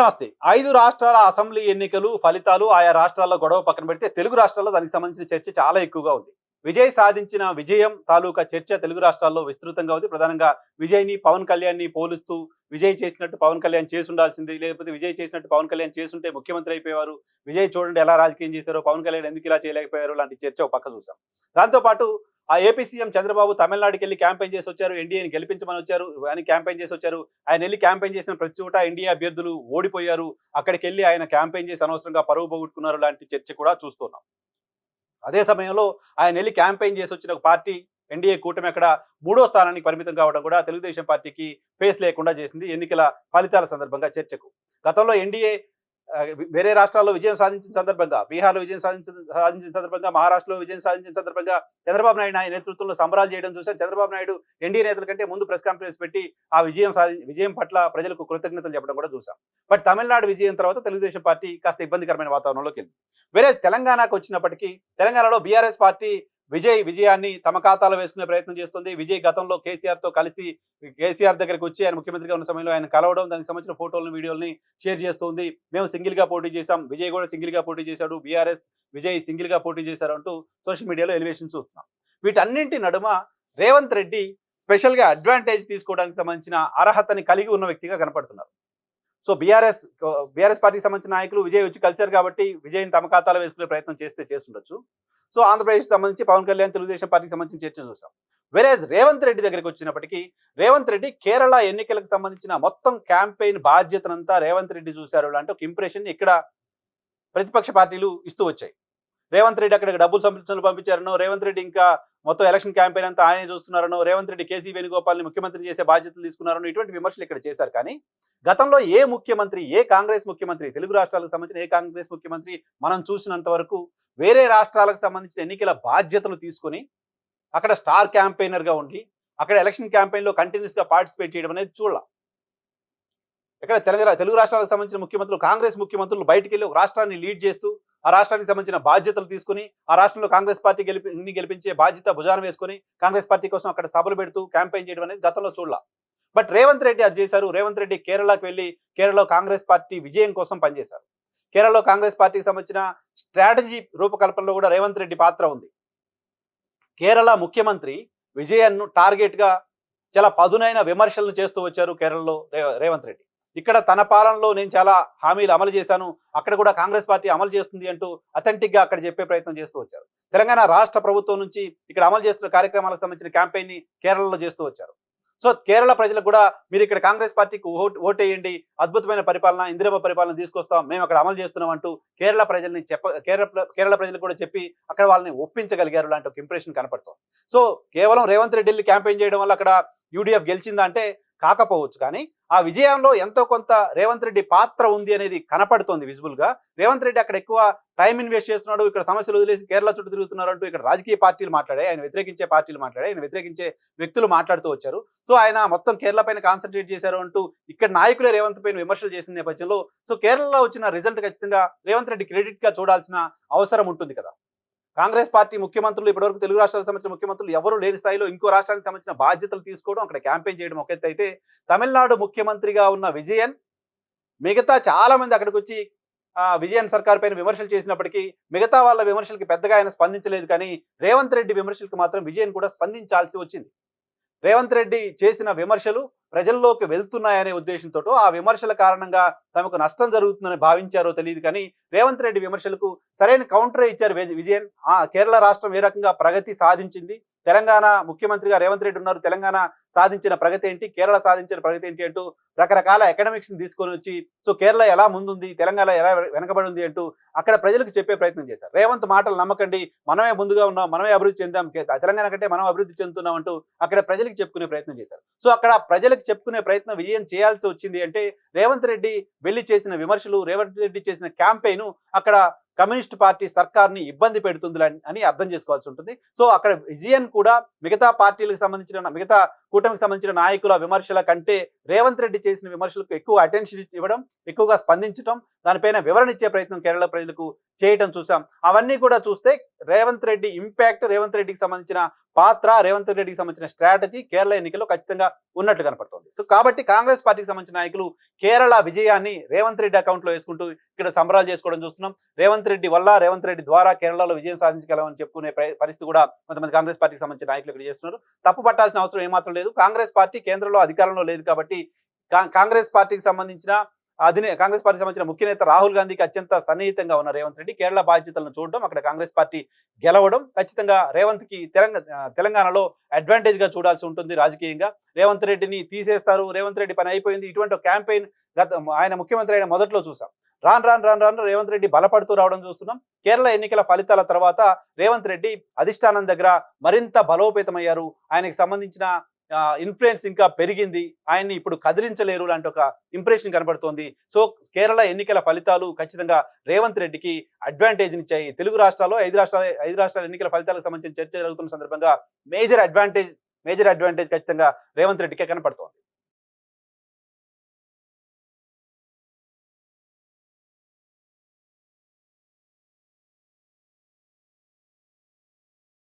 నమస్తే. 5 రాష్ట్రాల అసెంబ్లీ ఎన్నికలు ఫలితాలు ఆయా రాష్ట్రాల్లో గొడవ పక్కన పెడితే తెలుగు రాష్ట్రాల్లో దానికి సంబంధించిన చర్చ చాలా ఎక్కువగా ఉంది. విజయం తాలూకా చర్చ తెలుగు రాష్ట్రాల్లో విస్తృతంగా ఉంది. ప్రధానంగా విజయ్‌ని, పవన్ కళ్యాణ్‌ని పోలుస్తూ విజయ్ చేసినట్టు పవన్ కళ్యాణ్ చేసుండాల్సింది. లేకపోతే విజయ్ చేసినట్టు పవన్ కళ్యాణ్ చేసుంటే ముఖ్యమంత్రి అయిపోయేవారు. విజయ్ చూడండి ఎలా రాజకీయం చేశారో, పవన్ కళ్యాణ్ ఎందుకు ఇలా చేయలేకపోయారో లాంటి చర్చ ఒక పక్క చూసాం. దాంతో పాటు ఆ ఏపీ సీఎం చంద్రబాబు తమిళనాడుకెళ్ళి క్యాంపెయిన్ చేసొచ్చారు. ఎన్‌డీఏని గెలిపించమని వచ్చారు అని క్యాంపెయిన్ చేసొచ్చారు. ఆయనెళ్లి క్యాంపెయిన్ చేసిన ప్రతి చోట ఎన్‌డీఏ అభ్యర్థులు ఓడిపోయారు. అక్కడికెళ్లి ఆయన క్యాంపెయిన్ చేసి అనవసరంగా పరువు పోగొట్టుకున్నారు లాంటి చర్చ కూడా చూస్తున్నాం. అదే సమయంలో ఆయనెళ్లి క్యాంపెయిన్ చేసొచ్చిన ఒక పార్టీ ఎన్‌డీఏ కూటమి అక్కడ మూడో స్థానానికి పరిమితం కావడం కూడా తెలుగుదేశం పార్టీకి ఫేస్ లేకుండా చేసింది ఎన్నికల ఫలితాల సందర్భంగా చర్చకు. గతంలో ఎన్‌డీఏ వేరే రాష్ట్రాల్లో విజయం సాధించిన సందర్భంగా, బీహార్‌లో విజయం సాధించిన సందర్భంగా, మహారాష్ట్రలో విజయం సాధించిన సందర్భంగా చంద్రబాబు నాయుడు ఆయన నేతృత్వంలో సంబరాలు చేయడం చూసాం. చంద్రబాబు నాయుడు ఎన్‌డీఏ నేతల కంటే ముందు ప్రెస్ కాన్ఫరెన్స్ పెట్టి ఆ విజయం పట్ల ప్రజలకు కృతజ్ఞతలు చెప్పడం కూడా చూసాం. బట్ తమిళనాడు విజయం తర్వాత తెలుగుదేశం పార్టీ కాస్త ఇబ్బందికరమైన వాతావరణంలోకి వెళ్ళింది. వేరే తెలంగాణకు వచ్చినప్పటికీ తెలంగాణలో బీఆర్ఎస్ పార్టీ విజయాన్ని తమ ఖాతాలో వేసుకునే ప్రయత్నం చేస్తుంది. విజయ్ గతంలో కేసీఆర్‌తో కలిసి కేసీఆర్ దగ్గరికి వచ్చి ఆయన ముఖ్యమంత్రిగా ఉన్న సమయంలో ఆయన కలవడం, దానికి సంబంధించిన ఫోటోలను, వీడియోలని షేర్ చేస్తుంది. మేము సింగిల్‌గా పోటీ చేశాం, విజయ్ కూడా సింగిల్‌గా పోటీ చేశాడు, బీఆర్ఎస్ విజయ్ సింగిల్‌గా పోటీ చేశారు అంటూ సోషల్ మీడియాలో ఎలివేషన్ చూస్తున్నాం. వీటన్నింటి నడుమ రేవంత్ రెడ్డి స్పెషల్‌గా అడ్వాంటేజ్ తీసుకోవడానికి సంబంధించిన అర్హతని కలిగి ఉన్న వ్యక్తిగా కనపడుతున్నారు. సో బీఆర్ఎస్ పార్టీకి సంబంధించిన నాయకులు విజయ్ వచ్చి కలిశారు కాబట్టి విజయ్‌ని తమ ఖాతాలో వేసుకునే ప్రయత్నం చేస్తుండొచ్చు. సో ఆంధ్రప్రదేశ్‌కి సంబంధించి పవన్ కళ్యాణ్ తెలుగుదేశం పార్టీకి సంబంధించిన చర్చ చూసాం. వేరేజ్ రేవంత్ రెడ్డి దగ్గరికి వచ్చినప్పటికీ రేవంత్ రెడ్డి కేరళ ఎన్నికలకు సంబంధించిన మొత్తం క్యాంపెయిన్ బాధ్యతనంతా రేవంత్ రెడ్డి చూశారు లాంటి ఒక ఇంప్రెషన్ ఇక్కడ ప్రతిపక్ష పార్టీలు ఇస్తూ వచ్చాయి. రేవంత్ రెడ్డి అక్కడికి డబ్బులు పంపించారనో, రేవంత్ రెడ్డి ఇంకా మొత్తం ఎలక్షన్ క్యాంపెయిన్ అంతా ఆయనే చూస్తున్నారనో, రేవంత్ రెడ్డి కేసీ వేణుగోపాల్ని ముఖ్యమంత్రి చేసే బాధ్యతలు తీసుకున్నారనో ఇటువంటి విమర్శలు ఇక్కడ చేశారు. కానీ గతంలో ఏ కాంగ్రెస్ ముఖ్యమంత్రి, తెలుగు రాష్ట్రాలకు సంబంధించిన ఏ కాంగ్రెస్ ముఖ్యమంత్రి మనం చూసినంత వరకు వేరే రాష్ట్రాలకు సంబంధించిన ఎన్నికల బాధ్యతలు తీసుకొని అక్కడ స్టార్ క్యాంపెయినర్గా ఉండి అక్కడ ఎలక్షన్ క్యాంపెయిన్లో కంటిన్యూస్గా పార్టిసిపేట్ చేయడం అనేది చూడాల. ఇక్కడ తెలుగు రాష్ట్రాలకు సంబంధించిన ముఖ్యమంత్రులు, కాంగ్రెస్ ముఖ్యమంత్రులు బయటికి వెళ్ళి ఒక రాష్ట్రాన్ని లీడ్ చేస్తూ ఆ రాష్ట్రానికి సంబంధించిన బాధ్యతలు తీసుకుని ఆ రాష్ట్రంలో కాంగ్రెస్ పార్టీ గెలిపించే బాధ్యత భుజాన వేసుకొని కాంగ్రెస్ పార్టీ కోసం అక్కడ సభలు పెడుతూ క్యాంపెయిన్ చేయడం అనేది గతంలో చూడాల. బట్ రేవంత్ రెడ్డి అది చేశారు. రేవంత్ రెడ్డి కేరళకు వెళ్ళి కేరళలో కాంగ్రెస్ పార్టీ విజయం కోసం పనిచేశారు. కేరళలో కాంగ్రెస్ పార్టీకి సంబంధించిన స్ట్రాటజీ రూపకల్పనలో కూడా రేవంత్ రెడ్డి పాత్ర ఉంది. కేరళ ముఖ్యమంత్రి విజయన్ను టార్గెట్గా చాలా పదునైన విమర్శలను చేస్తూ వచ్చారు కేరళలో రేవంత్ రెడ్డి. ఇక్కడ తన పాలనలో నేను చాలా హామీలు అమలు చేశాను, అక్కడ కూడా కాంగ్రెస్ పార్టీ అమలు చేస్తుంది అంటూ అథెంటిక్గా అక్కడ చెప్పే ప్రయత్నం చేస్తూ వచ్చారు. తెలంగాణ రాష్ట్ర ప్రభుత్వం నుంచి ఇక్కడ అమలు చేస్తున్న కార్యక్రమాలకు సంబంధించిన క్యాంపెయిన్ని కేరళలో చేస్తూ వచ్చారు. సో కేరళ ప్రజలకు కూడా మీరు ఇక్కడ కాంగ్రెస్ పార్టీకి ఓటేయండి, అద్భుతమైన పరిపాలన, ఇందిరమ్మ పరిపాలన తీసుకొస్తాం, మేము అక్కడ అమలు చేస్తున్నాం అంటూ కేరళ ప్రజలకు కూడా చెప్పి అక్కడ వాళ్ళని ఒప్పించగలిగారు లాంటి ఒక ఇంప్రెషన్ కనపడుతుంది. సో కేవలం రేవంత్ రెడ్డి క్యాంపెయిన్ చేయడం వల్ల అక్కడ యూడీఎఫ్ గెలిచిందా అంటే కాకపోవచ్చు, కానీ ఆ విజయంలో ఎంతో కొంత రేవంత్ రెడ్డి పాత్ర ఉంది అనేది కనపడుతోంది విజిబుల్ గా. రేవంత్ రెడ్డి అక్కడ ఎక్కువ టైం ఇన్వెస్ట్ చేస్తున్నాడు, ఇక్కడ సమస్యలు వదిలేసి కేరళ చుట్టూ తిరుగుతున్నారు అంటూ ఇక్కడ రాజకీయ పార్టీలు మాట్లాడాయి, ఆయన వ్యతిరేకించే వ్యక్తులు మాట్లాడుతూ వచ్చారు. సో ఆయన మొత్తం కేరళ పైన కాన్సన్ట్రేట్ చేశారు అంటూ ఇక్కడ నాయకులే రేవంత్ పైన విమర్శలు చేసిన నేపథ్యంలో సో కేరళలో వచ్చిన రిజల్ట్ ఖచ్చితంగా రేవంత్ రెడ్డి క్రెడిట్ గా చూడాల్సిన అవసరం ఉంటుంది కదా. కాంగ్రెస్ పార్టీ ముఖ్యమంత్రులు ఇప్పటివరకు తెలుగు రాష్ట్రాలకు సంబంధించిన ముఖ్యమంత్రులు ఎవరు లేని స్థాయిలో ఇంకో రాష్ట్రానికి సంబంధించిన బాధ్యతలు తీసుకోవడం, అక్కడ క్యాంపెయిన్ చేయడం ఒక ఎత్తు అయితే, తమిళనాడు ముఖ్యమంత్రిగా ఉన్న విజయన్ మిగతా చాలా మంది అక్కడికి వచ్చి విజయన్ సర్కార్ పైన విమర్శలు చేసినప్పటికీ మిగతా వాళ్ళ విమర్శలకి పెద్దగా ఆయన స్పందించలేదు. కానీ రేవంత్ రెడ్డి విమర్శలకు మాత్రం విజయన్ కూడా స్పందించాల్సి వచ్చింది. రేవంత్ రెడ్డి చేసిన విమర్శలు ప్రజల్లోకి వెళ్తున్నాయనే ఉద్దేశంతో ఆ విమర్శల కారణంగా తమకు నష్టం జరుగుతుందని భావించారో తెలియదు, కానీ రేవంత్ రెడ్డి విమర్శలకు సరైన కౌంటరే ఇచ్చారు విజయన్. కేరళ రాష్ట్రం ఏ రకంగా ప్రగతి సాధించింది, తెలంగాణ ముఖ్యమంత్రిగా రేవంత్ రెడ్డి ఉన్నారు, తెలంగాణ సాధించిన ప్రగతి ఏంటి, కేరళ సాధించిన ప్రగతి ఏంటి అంటూ రకరకాల ఎకనామిక్స్ని తీసుకొని వచ్చి సో కేరళ ఎలా ముందుంది, తెలంగాణ ఎలా వెనకబడి ఉంది అంటూ అక్కడ ప్రజలకు చెప్పే ప్రయత్నం చేశారు. రేవంత్ మాటలు నమ్మకండి, మనమే ముందుగా ఉన్నాం, మనమే అభివృద్ధి చెందాం, తెలంగాణ కంటే మనం అభివృద్ధి చెందుతున్నాం అంటూ అక్కడ ప్రజలకు చెప్పుకునే ప్రయత్నం చేశారు. సో అక్కడ ప్రజలకు చెప్పుకునే ప్రయత్నం విజయం చేయాల్సి వచ్చింది అంటే రేవంత్ రెడ్డి వెళ్ళి చేసిన విమర్శలు, రేవంత్ రెడ్డి చేసిన క్యాంపెయిన్ అక్కడ కమ్యూనిస్ట్ పార్టీ సర్కార్ని ఇబ్బంది పెడుతుంది అని అర్థం చేసుకోవాల్సి ఉంటుంది. సో అక్కడ విజయన్ కూడా మిగతా పార్టీలకు సంబంధించిన మిగతా కూటమికి సంబంధించిన నాయకుల విమర్శల కంటే రేవంత్ రెడ్డి చేసిన విమర్శలకు ఎక్కువ అటెన్షన్ ఇవ్వడం, ఎక్కువగా స్పందించడం, దానిపైన వివరణ ఇచ్చే ప్రయత్నం కేరళ ప్రజలకు చేయటం చూసాం. అవన్నీ కూడా చూస్తే రేవంత్ రెడ్డి ఇంపాక్ట్, రేవంత్ రెడ్డికి సంబంధించిన పాత్ర, రేవంత్ రెడ్డికి సంబంధించిన స్ట్రాటజీ కేరళ ఎన్నికల్లో ఖచ్చితంగా ఉన్నట్లు కనపడుతోంది. సో కాబట్టి కాంగ్రెస్ పార్టీకి సంబంధించిన నాయకులు కేరళ విజయాన్ని రేవంత్ రెడ్డి అకౌంట్లో వేసుకుంటూ ఇక్కడ సంబరాలు చేసుకోవడం చూస్తున్నాం. రేవంత్ రెడ్డి వల్ల, రేవంత్ రెడ్డి ద్వారా కేరళలో విజయం సాధించగలమని చెప్పుకునే పరిస్థితి కూడా కొంతమంది కాంగ్రెస్ పార్టీకి సంబంధించిన నాయకులు ఇక్కడ చేస్తున్నారు. తప్పు పట్టాల్సిన అవసరం ఏమాత్రం లేదు. కాంగ్రెస్ పార్టీ కేంద్రంలో అధికారంలో లేదు కాబట్టి కాంగ్రెస్ పార్టీకి సంబంధించిన కాంగ్రెస్ పార్టీకి సంబంధించిన ముఖ్య నేత రాహుల్ గాంధీకి అత్యంత సన్నిహితంగా ఉన్న రేవంత్ రెడ్డి కేరళ బాధ్యతలను చూడడం, అక్కడ కాంగ్రెస్ పార్టీ గెలవడం ఖచ్చితంగా రేవంత్ కి తెలంగాణలో అడ్వాంటేజ్ గా చూడాల్సి ఉంటుంది రాజకీయంగా. రేవంత్ రెడ్డిని తీసేస్తారు, రేవంత్ రెడ్డి పని అయిపోయింది, ఇటువంటి క్యాంపెయిన్ ఆయన ముఖ్యమంత్రి అయిన మొదట్లో చూసాం. రాను రేవంత్ రెడ్డి బలపడుతూ రావడం చూస్తున్నాం. కేరళ ఎన్నికల ఫలితాల తర్వాత రేవంత్ రెడ్డి అధిష్టానం దగ్గర మరింత బలోపేతమయ్యారు. ఆయనకి సంబంధించిన ఇన్ఫ్లుయెన్స్ ఇంకా పెరిగింది. ఆయన్ని ఇప్పుడు కదిలించలేరు లాంటి ఒక ఇంప్రెషన్ కనబడుతోంది. సో కేరళ ఎన్నికల ఫలితాలు ఖచ్చితంగా రేవంత్ రెడ్డికి అడ్వాంటేజ్ ఇచ్చాయి. తెలుగు రాష్ట్రాల్లో ఐదు రాష్ట్రాల ఎన్నికల ఫలితాలకు సంబంధించిన చర్చ జరుగుతున్న సందర్భంగా మేజర్ అడ్వాంటేజ్ ఖచ్చితంగా రేవంత్ రెడ్డికే కనపడుతోంది.